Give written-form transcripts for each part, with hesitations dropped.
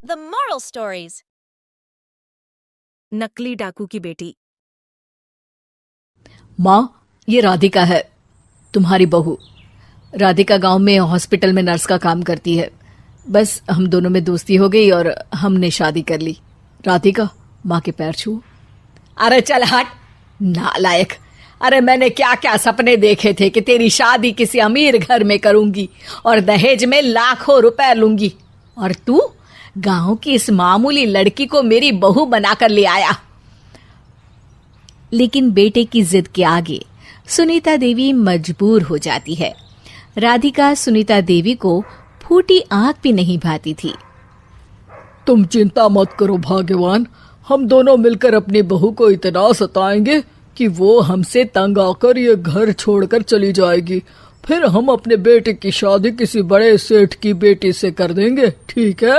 The moral stories. नकली डाकू की बेटी। माँ, ये राधिका है, तुम्हारी बहू। राधिका गांव में हॉस्पिटल में नर्स का काम करती है। बस हम दोनों में दोस्ती हो गई और हमने शादी कर ली। राधिका, माँ के पैर छू। अरे चल हट, नालायक। अरे मैंने क्या क्या सपने देखे थे कि तेरी शादी किसी अमीर घर में करूंगी और दहेज में लाखों रुपए लूंगी, और तू गांव की इस मामूली लड़की को मेरी बहू बनाकर ले आया। लेकिन बेटे की जिद के आगे सुनीता देवी मजबूर हो जाती है। राधिका सुनीता देवी को फूटी आंख भी नहीं भाती थी। तुम चिंता मत करो भाग्यवान, हम दोनों मिलकर अपनी बहू को इतना सताएंगे कि वो हमसे तंग आकर ये घर छोड़कर चली जाएगी। फिर हम अपने बेटे की शादी किसी बड़े सेठ की बेटी से कर देंगे, ठीक है?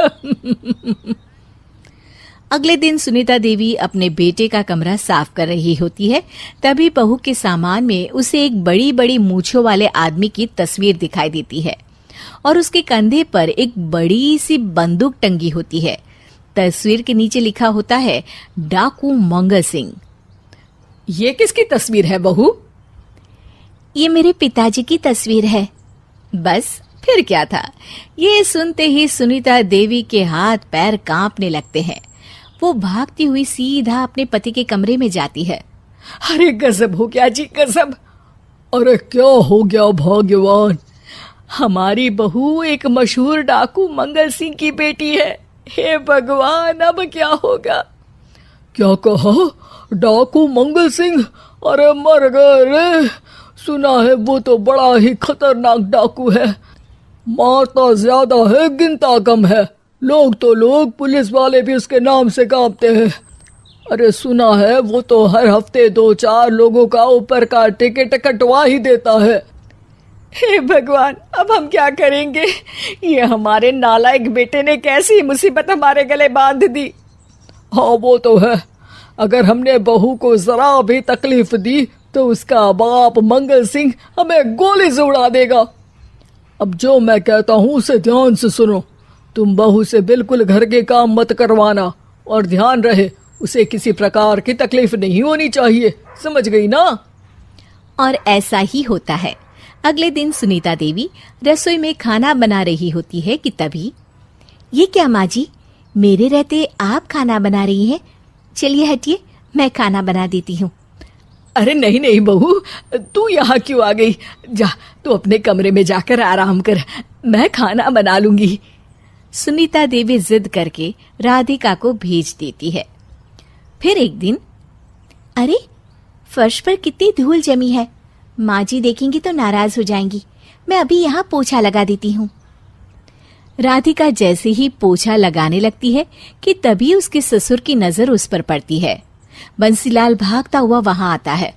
अगले दिन सुनीता देवी अपने बेटे का कमरा साफ कर रही होती है। तभी बहू के सामान में उसे एक बड़ी बड़ी मूंछों वाले आदमी की तस्वीर दिखाई देती है और उसके कंधे पर एक बड़ी सी बंदूक टंगी होती है। तस्वीर के नीचे लिखा होता है डाकू मंगल सिंह। ये किसकी तस्वीर है बहू? ये मेरे पिताजी की तस्वीर है। बस फिर क्या था, ये सुनते ही सुनीता देवी के हाथ पैर कांपने लगते हैं। वो भागती हुई सीधा अपने पति के कमरे में जाती है। अरे गजब हो गया जी, गजब। अरे क्या हो गया भाग्यवान? हमारी बहू एक मशहूर डाकू मंगल सिंह की बेटी है। हे भगवान, अब क्या होगा? क्या कहा? डाकू मंगल सिंह? अरे मर गए रे। सुना है वो तो बड़ा ही खतरनाक डाकू है, मारता ज्यादा है गिनता कम है। लोग पुलिस वाले भी उसके नाम से कांपते हैं। अरे सुना है वो तो हर हफ्ते 2-4 लोगों का ऊपर का टिकट कटवा ही देता है। हे भगवान, अब हम क्या करेंगे? ये हमारे नालायक बेटे ने कैसी मुसीबत हमारे गले बांध दी। हाँ वो तो है, अगर हमने बहू को जरा भी तकलीफ दी तो उसका बाप मंगल सिंह हमें गोली से उड़ा देगा। अब जो मैं कहता हूँ उसे ध्यान से सुनो। तुम बहू से बिल्कुल घर के काम मत करवाना, और ध्यान रहे उसे किसी प्रकार की तकलीफ नहीं होनी चाहिए, समझ गई ना? और ऐसा ही होता है। अगले दिन सुनीता देवी रसोई में खाना बना रही होती है कि तभी, ये क्या माँ जी, मेरे रहते आप खाना बना रही हैं? चलिए हटिए, मैं खाना बना देती हूँ। अरे नहीं नहीं बहू, तू यहाँ क्यों आ गई? जा, तू अपने कमरे में जाकर आराम कर, मैं खाना बना लूंगी। सुनीता देवी जिद करके राधिका को भेज देती है। फिर एक दिन, अरे फर्श पर कितनी धूल जमी है, माँ जी देखेंगी तो नाराज हो जाएंगी, मैं अभी यहाँ पोछा लगा देती हूँ। राधिका जैसे ही पोछा लगाने लगती है कि तभी उसके ससुर की नजर उस पर पड़ती है। बंसीलाल भागता हुआ वहां आता है।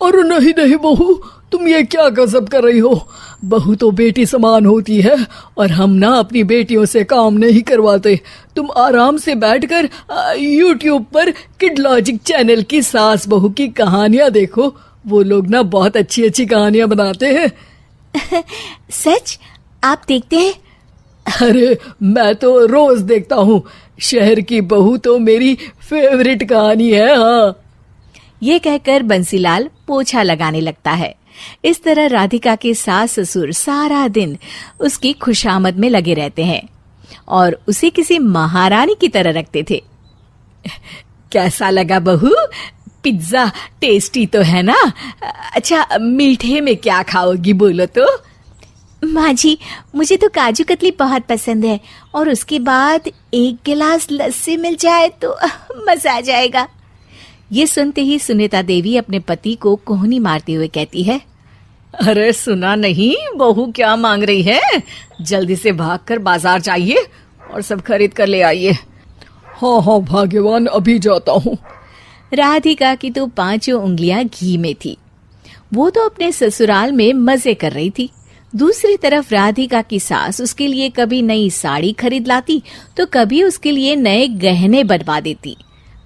अरे नहीं नहीं बहू, तुम ये क्या गजब कर रही हो? बहू तो बेटी समान होती है और हम ना अपनी बेटियों से काम नहीं करवाते। तुम आराम से बैठकर YouTube पर किड लॉजिक चैनल की सास बहू की कहानियां देखो। वो लोग ना बहुत अच्छी अच्छी कहानियां बनाते हैं। सच? आप देखते हैं? अरे मैं तो रोज देखता हूँ। शहर की बहू तो मेरी फेवरेट कहानी है। हाँ, ये कहकर बंसीलाल पोछा लगाने लगता है। इस तरह राधिका के सास ससुर सारा दिन उसकी खुशामद में लगे रहते हैं और उसे किसी महारानी की तरह रखते थे। कैसा लगा बहू? पिज्जा टेस्टी तो है ना? अच्छा, मीठे में क्या खाओगी बोलो तो? माँ जी, मुझे तो काजू कतली बहुत पसंद है, और उसके बाद एक गिलास लस्सी मिल जाए तो मजा आ जाएगा। ये सुनते ही सुनीता देवी अपने पति को कोहनी मारते हुए कहती है, अरे सुना नहीं बहू क्या मांग रही है? जल्दी से भागकर बाजार जाइए और सब खरीद कर ले आइए। हाँ हाँ भाग्यवान, अभी जाता हूँ। राधिका की तो 5 उंगलियां घी में थी। वो तो अपने ससुराल में मजे कर रही थी। दूसरी तरफ राधिका की सास उसके लिए कभी नई साड़ी खरीद लाती तो कभी उसके लिए नए गहने बनवा देती।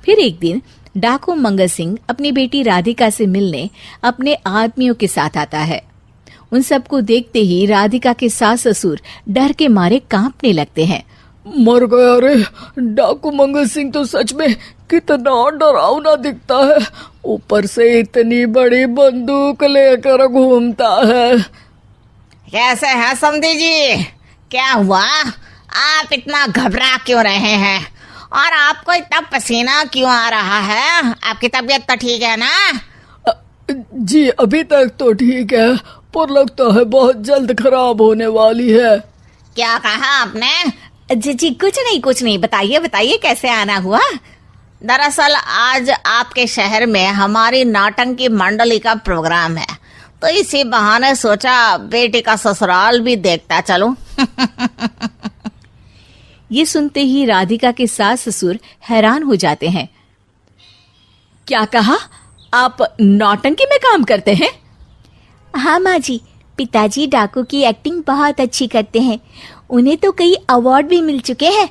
फिर एक दिन डाकू मंगल सिंह अपनी बेटी राधिका से मिलने अपने आदमियों के साथ आता है। उन सबको देखते ही राधिका के सास ससुर डर के मारे कांपने लगते हैं मर गया रे। डाकू मंगल सिंह तो सच में कितना डरावना दिखता है, ऊपर से इतनी बड़ी बंदूक लेकर घूमता है। कैसे हैं समधी जी? क्या हुआ? आप इतना घबरा क्यों रहे हैं? और आपको इतना पसीना क्यों आ रहा है? आपकी तबीयत तो ठीक है ना? जी अभी तक तो ठीक है, पर लगता है बहुत जल्द खराब होने वाली है। क्या कहा आपने? जी कुछ नहीं, बताइए बताइए कैसे आना हुआ। दरअसल आज आपके शहर में हमारी नाटंकी मंडली का प्रोग्राम है, तो इसी बहाने सोचा बेटी का ससुराल भी देखता चलूं। ये सुनते ही राधिका के सास ससुर हैरान हो जाते हैं। क्या कहा? आप नौटंकी में काम करते हैं? हाँ माँ जी, पिताजी डाकू की एक्टिंग बहुत अच्छी करते हैं, उन्हें तो कई अवार्ड भी मिल चुके हैं।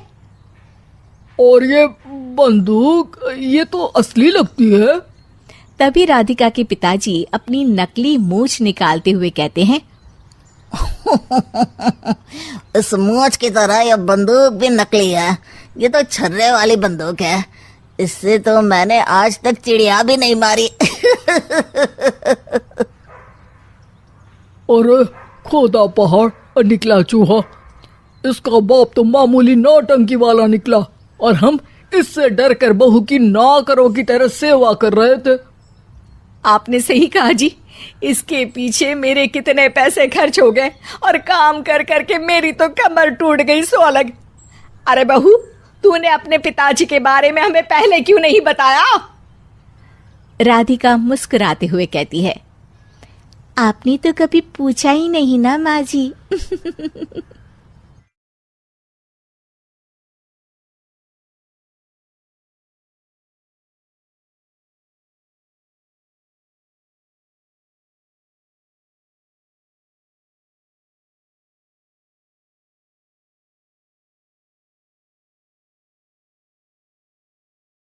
और ये बंदूक, ये तो असली लगती है। तभी राधिका के पिताजी अपनी नकली मूंछ निकालते हुए कहते हैं, इस मूंछ की तरह यह बंदूक भी नकली है। ये तो छर्रे वाली बंदूक है, इससे तो मैंने आज तक चिड़िया भी नहीं मारी। और खोदा पहाड़ और निकला चूहा। इसका बाप तो मामूली नौटंकी वाला निकला, और हम इससे डर कर बहू की नौकरों की तरह सेवा कर रहे थे। आपने सही कहा जी, इसके पीछे मेरे कितने पैसे खर्च हो गए, और काम कर करके मेरी तो कमर टूट गई सो अलग। अरे बहू, तूने अपने पिताजी के बारे में हमें पहले क्यों नहीं बताया? राधिका मुस्कुराते हुए कहती है, आपने तो कभी पूछा ही नहीं ना माँ जी।